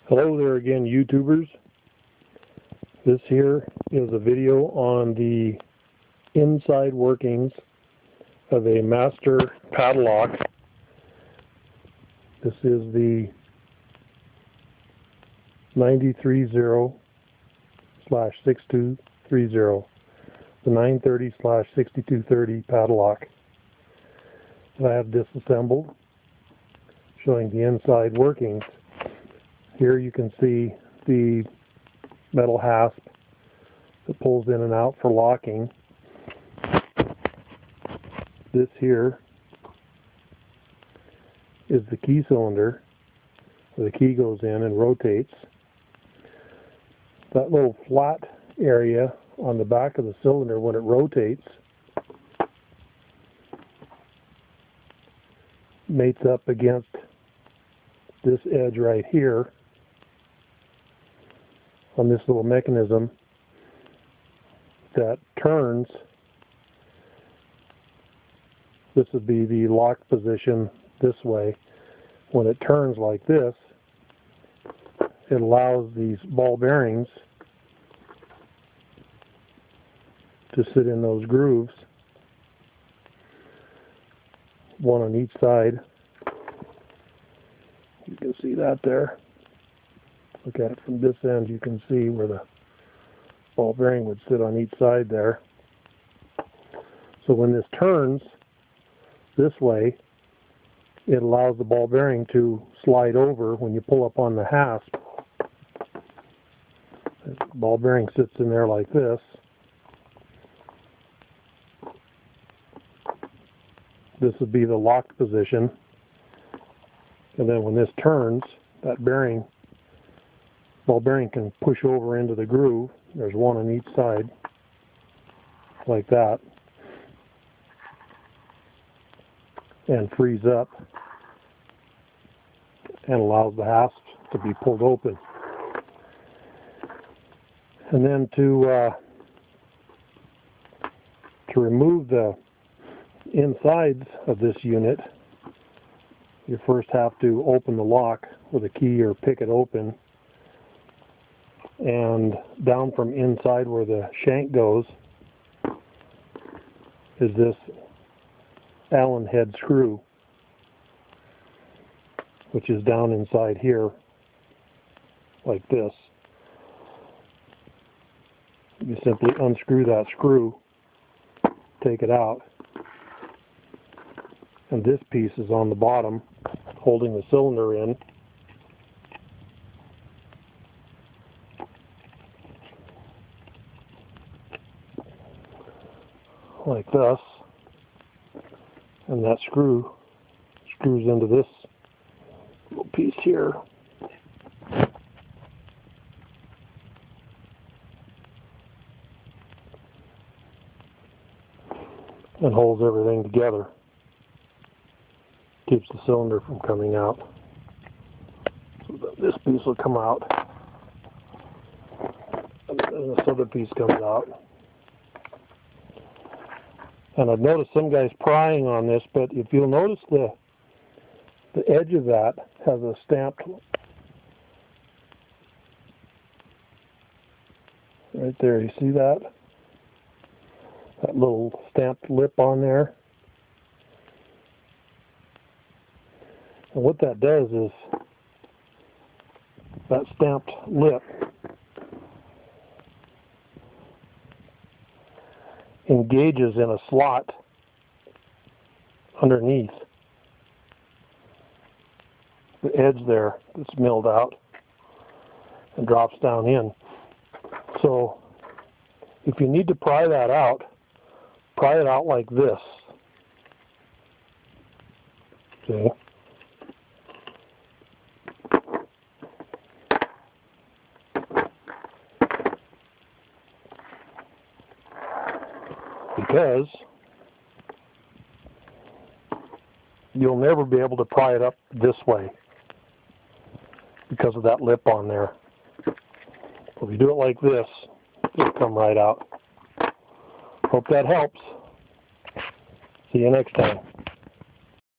Hello there again, YouTubers. This here is a video on the inside workings of a master padlock. This is the 9030/6230, the 930/6230 padlock. I have disassembled, showing the inside workings. Here you can see the metal hasp that pulls in and out for locking. This here is the key cylinder where the key goes in and rotates. That little flat area on the back of the cylinder, when it rotates, mates up against this edge right here on this little mechanism that turns. This would be the lock position this way. When it turns like this, it allows these ball bearings to sit in those grooves, one on each side. You can see that there. Look at it from this end, you can see where the ball bearing would sit on each side there. So when this turns this way, it allows the ball bearing to slide over when you pull up on the hasp. The ball bearing sits in there like this. This would be the locked position. And then when this turns, that ball bearing can push over into the groove. There's one on each side, like that, and frees up and allows the hasp to be pulled open. And then to remove the insides of this unit, you first have to open the lock with a key or pick it open. And down from inside where the shank goes is this Allen head screw, which is down inside here like this. You simply unscrew that screw, take it out, and this piece is on the bottom holding the cylinder in. Like this, and that screws into this little piece here, and holds everything together, keeps the cylinder from coming out. So this piece will come out, and this other piece comes out. And I've noticed some guys prying on this, but if you'll notice the edge of that has a stamped, right there, you see that? That little stamped lip on there. And what that does is, that stamped lip engages in a slot underneath the edge there that's milled out and drops down in. So if you need to pry that out, pry it out like this. See? Because you'll never be able to pry it up this way because of that lip on there. If you do it like this, it'll come right out. Hope that helps. See you next time.